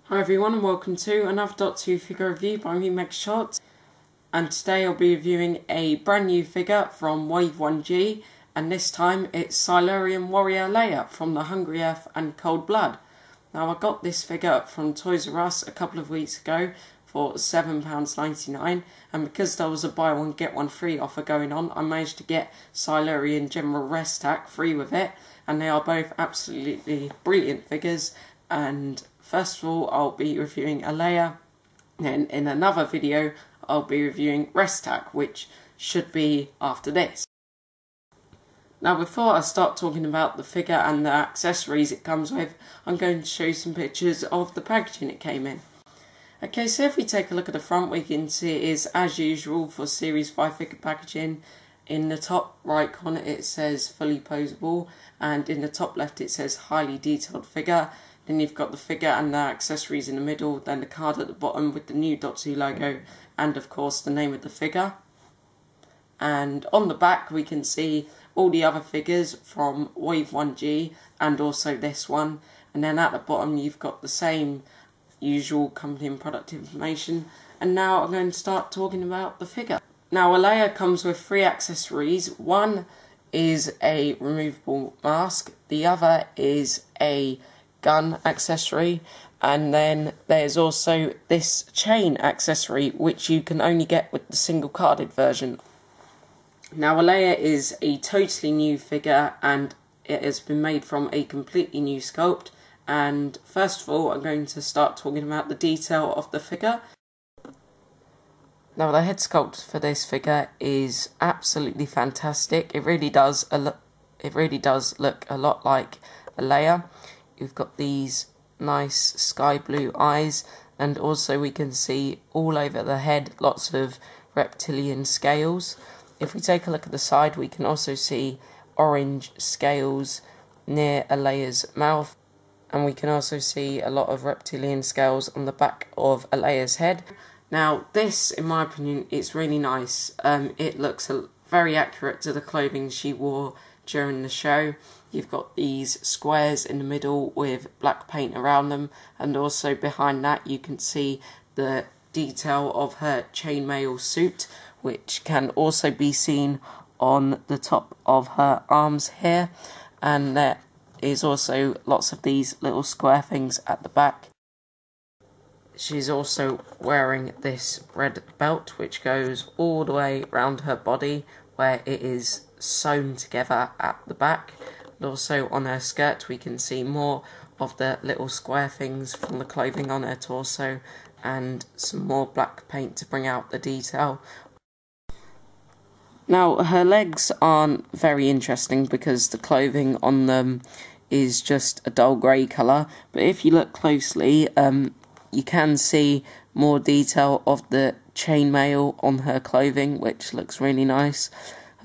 Hi everyone and welcome to another Dot 2 figure review by me, Megashot. And today I'll be reviewing a brand new figure from Wave 1G, and this time it's Silurian warrior Alaya from the Hungry Earth and Cold Blood. Now I got this figure from Toys R Us a couple of weeks ago for £7.99, and because there was a buy one get one free offer going on, I managed to get Silurian General Restac free with it, and they are both absolutely brilliant figures. And first of all, I'll be reviewing Alaya, then in another video I'll be reviewing Restac, which should be after this. Now before I start talking about the figure and the accessories it comes with, I'm going to show you some pictures of the packaging it came in. Okay, so if we take a look at the front, we can see it is as usual for Series 5 figure packaging. In the top right corner it says fully posable, and in the top left it says highly detailed figure. Then you've got the figure and the accessories in the middle, then the card at the bottom with the new Dot 2 logo, and of course the name of the figure. And on the back we can see all the other figures from Wave 1G and also this one. And then at the bottom you've got the same usual company and product information. And now I'm going to start talking about the figure. Now Alaya comes with 3 accessories. One is a removable mask, the other is a gun accessory, and then there's also this chain accessory which you can only get with the single carded version. Now Alaya is a totally new figure and it has been made from a completely new sculpt. And first of all I'm going to start talking about the detail of the figure. Now the head sculpt for this figure is absolutely fantastic. It really does look a lot like Alaya. You've got these nice sky blue eyes, and also we can see all over the head lots of reptilian scales. If we take a look at the side, we can also see orange scales near Alaya's mouth, and we can also see a lot of reptilian scales on the back of Alaya's head. Now this, in my opinion, is really nice. It looks very accurate to the clothing she wore during the show. You've got these squares in the middle with black paint around them, and also behind that you can see the detail of her chainmail suit, which can also be seen on the top of her arms here. And there is also lots of these little square things at the back. She's also wearing this red belt which goes all the way around her body, where it is sewn together at the back. And also on her skirt we can see more of the little square things from the clothing on her torso, and some more black paint to bring out the detail. Now her legs aren't very interesting because the clothing on them is just a dull grey colour, but if you look closely you can see more detail of the chainmail on her clothing, which looks really nice.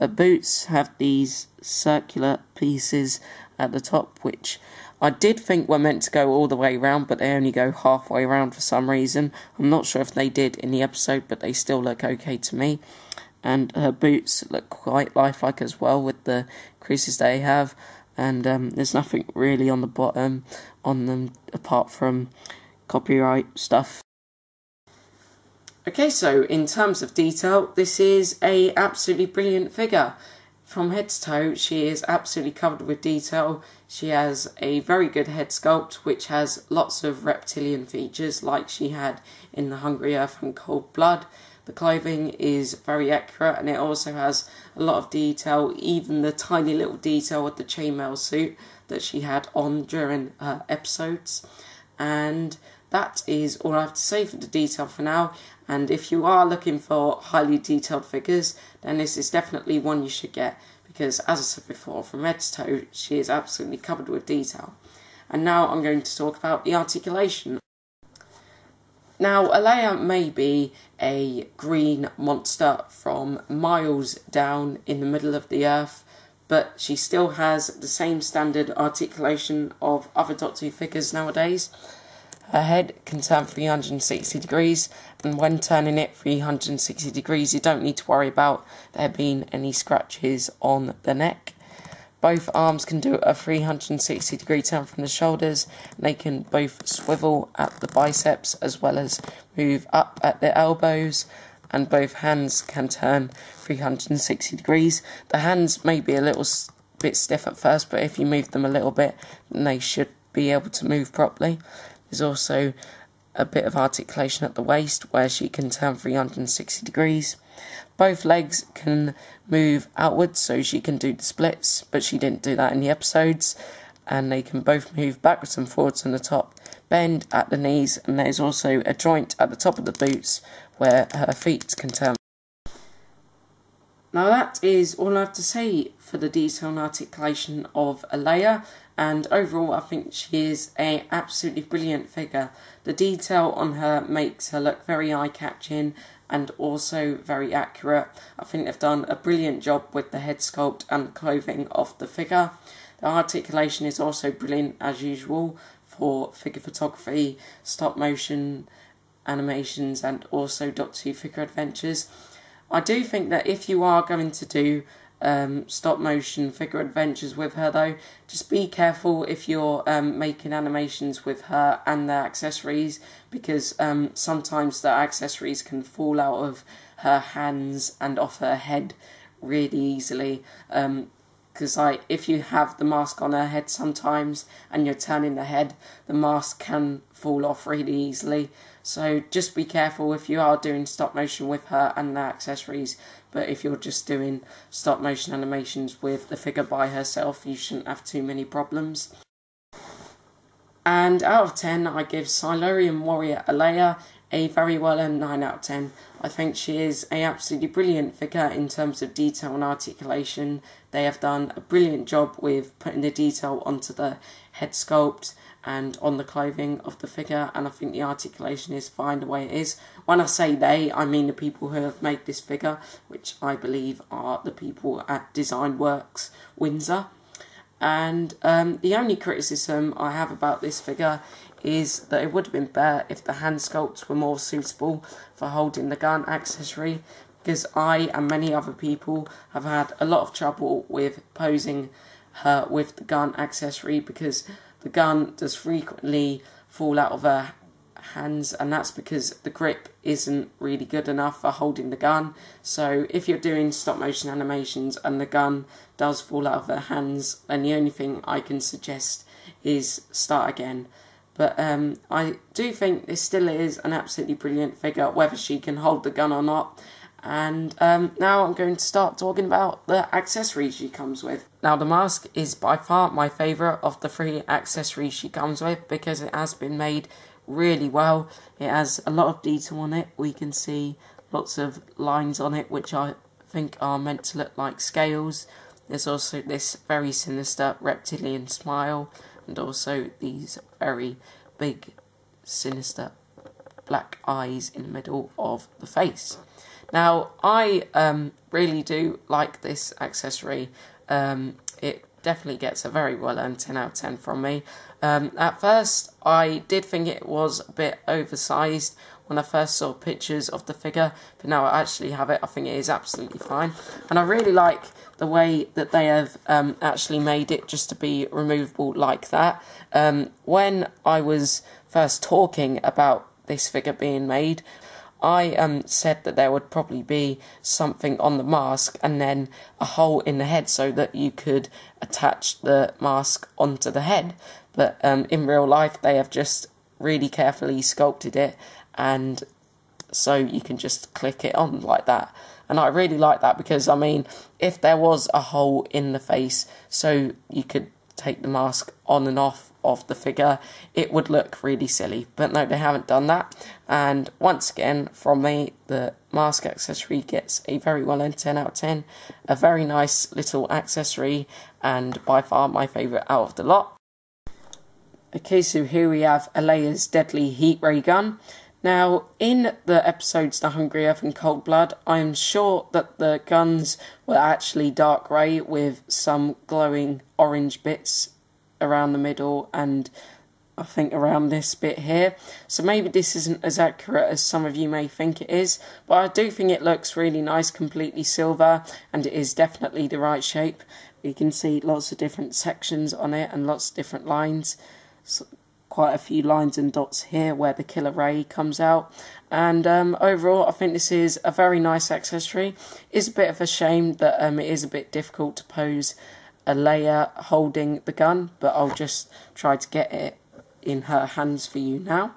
Her boots have these circular pieces at the top, which I did think were meant to go all the way around, but they only go halfway around for some reason. I'm not sure if they did in the episode, but they still look okay to me. And her boots look quite lifelike as well with the creases they have. And there's nothing really on the bottom on them apart from copyright stuff. Okay, so in terms of detail, this is a absolutely brilliant figure. From head to toe, she is absolutely covered with detail. She has a very good head sculpt, which has lots of reptilian features like she had in the Hungry Earth and Cold Blood. The clothing is very accurate, and it also has a lot of detail, even the tiny little detail with the chainmail suit that she had on during her episodes. And that is all I have to say for the detail for now. And if you are looking for highly detailed figures, then this is definitely one you should get, because as I said before, from head to toe she is absolutely covered with detail. And now I'm going to talk about the articulation. Now Alaya may be a green monster from miles down in the middle of the earth, but she still has the same standard articulation of other Dot 2 figures nowadays. Her head can turn 360 degrees, and when turning it 360 degrees you don't need to worry about there being any scratches on the neck. Both arms can do a 360 degree turn from the shoulders, and they can both swivel at the biceps as well as move up at the elbows, and both hands can turn 360 degrees. The hands may be a little bit stiff at first, but if you move them a little bit, then they should be able to move properly. There's also a bit of articulation at the waist where she can turn 360 degrees. Both legs can move outwards, so she can do the splits, but she didn't do that in the episodes. And they can both move backwards and forwards on the top, bend at the knees, and there's also a joint at the top of the boots where her feet can turn. Now that is all I have to say for the detail and articulation of Alaya, and overall I think she is an absolutely brilliant figure. The detail on her makes her look very eye-catching and also very accurate. I think they've done a brilliant job with the head sculpt and the clothing of the figure. The articulation is also brilliant as usual for figure photography, stop motion animations, and also Doctor Who figure adventures. I do think that if you are going to do stop motion figure adventures with her though, just be careful if you're making animations with her and the accessories, because sometimes the accessories can fall out of her hands and off her head really easily. Because if you have the mask on her head sometimes and you're turning the head, the mask can fall off really easily. So just be careful if you are doing stop motion with her and the accessories. But if you're just doing stop motion animations with the figure by herself, you shouldn't have too many problems. And out of 10, I give Silurian warrior Alaya a very well earned 9 out of 10. I think she is an absolutely brilliant figure in terms of detail and articulation. They have done a brilliant job with putting the detail onto the head sculpt and on the clothing of the figure, and I think the articulation is fine the way it is. When I say they, I mean the people who have made this figure, which I believe are the people at Design Works Windsor. And the only criticism I have about this figure is that it would have been better if the hand sculpts were more suitable for holding the gun accessory, because I and many other people have had a lot of trouble with posing her with the gun accessory, because the gun does frequently fall out of her hands, and that's because the grip isn't really good enough for holding the gun. So if you're doing stop motion animations and the gun does fall out of her hands, then the only thing I can suggest is start again. But I do think this still is an absolutely brilliant figure, whether she can hold the gun or not. And now I'm going to start talking about the accessories she comes with. Now the mask is by far my favourite of the 3 accessories she comes with, because it has been made really well. It has a lot of detail on it. We can see lots of lines on it which I think are meant to look like scales. There's also this very sinister reptilian smile, and also these very big sinister black eyes in the middle of the face. Now I really do like this accessory. It definitely gets a very well earned 10 out of 10 from me. At first I did think it was a bit oversized when I first saw pictures of the figure, but now I actually have it, I think it is absolutely fine. And I really like the way that they have actually made it just to be removable like that. When I was first talking about this figure being made, I said that there would probably be something on the mask and then a hole in the head so that you could attach the mask onto the head. But in real life they have just really carefully sculpted it, and so you can just click it on like that. And I really like that, because I mean, if there was a hole in the face so you could take the mask on and off of the figure, it would look really silly. But no, they haven't done that. And once again, from me, the mask accessory gets a very well earned 10 out of 10. A very nice little accessory, and by far my favourite out of the lot. Okay, so here we have Alaya's deadly heat ray gun. Now, in the episodes The Hungry Earth and Cold Blood, I'm sure that the guns were actually dark grey with some glowing orange bits around the middle, and I think around this bit here. So maybe this isn't as accurate as some of you may think it is, but I do think it looks really nice, completely silver, and it is definitely the right shape. You can see lots of different sections on it and lots of different lines. So quite a few lines and dots here where the killer ray comes out. And overall, I think this is a very nice accessory. It's a bit of a shame that it is a bit difficult to pose Alaya holding the gun, but I'll just try to get it in her hands for you now.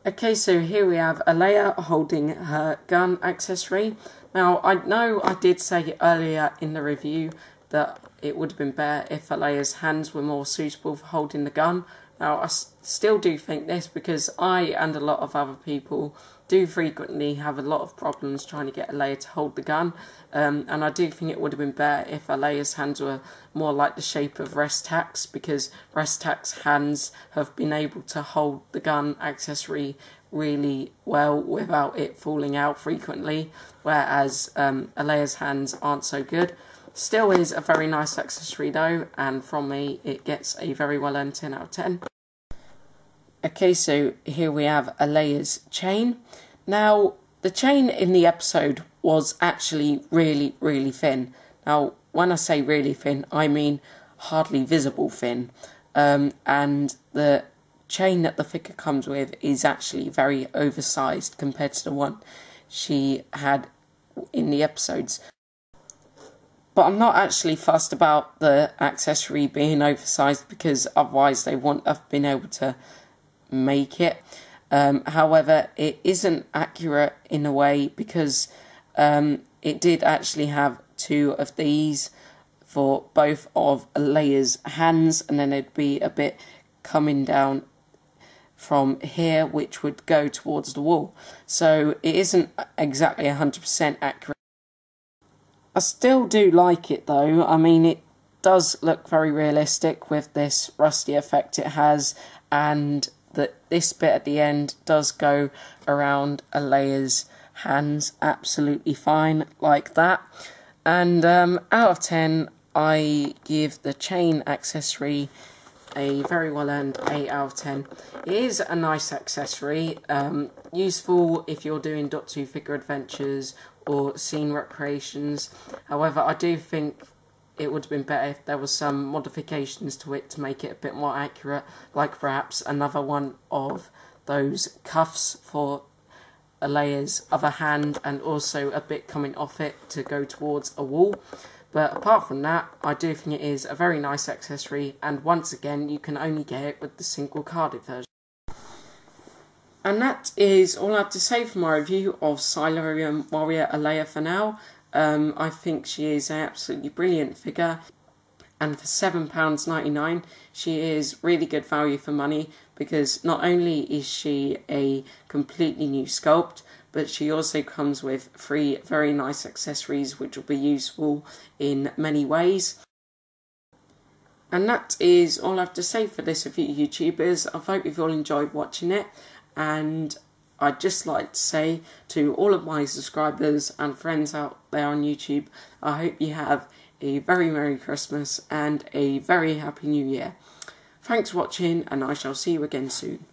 Okay, so here we have Alaya holding her gun accessory. Now, I know I did say earlier in the review that it would have been better if Alaya's hands were more suitable for holding the gun. Now, I still do think this because I and a lot of other people do frequently have a lot of problems trying to get Alaya to hold the gun. And I do think it would have been better if Alaya's hands were more like the shape of Restac's, because Restac's hands have been able to hold the gun accessory really well without it falling out frequently, whereas Alaya's hands aren't so good. Still is a very nice accessory though, and from me it gets a very well earned 10 out of 10. Okay, so here we have Alaya's chain. Now, the chain in the episode was actually really, really thin. Now, when I say really thin, I mean hardly visible thin. And the chain that the figure comes with is actually very oversized compared to the one she had in the episodes. But I'm not actually fussed about the accessory being oversized because otherwise they wouldn't have been able to make it. However, it isn't accurate in a way because it did actually have two of these for both of Alaya's hands, and then it'd be a bit coming down from here which would go towards the wall. So it isn't exactly 100% accurate. I still do like it though. I mean, it does look very realistic with this rusty effect it has, and that this bit at the end does go around Alaya's hands absolutely fine like that. And out of 10, I give the chain accessory a very well earned 8 out of 10. It is a nice accessory, useful if you're doing .2 figure adventures or scene recreations. However, I do think it would have been better if there was some modifications to it to make it a bit more accurate, like perhaps another one of those cuffs for Alaya's other hand and also a bit coming off it to go towards a wall. But apart from that, I do think it is a very nice accessory, and once again you can only get it with the single carded version. And that is all I have to say for my review of Silurian Warrior Alaya for now. I think she is an absolutely brilliant figure, and for £7.99 she is really good value for money, because not only is she a completely new sculpt, but she also comes with 3 very nice accessories which will be useful in many ways. And that is all I have to say for this review, YouTubers. I hope you've all enjoyed watching it, and I'd just like to say to all of my subscribers and friends out there on YouTube, I hope you have a very Merry Christmas and a very Happy New Year. Thanks for watching, and I shall see you again soon.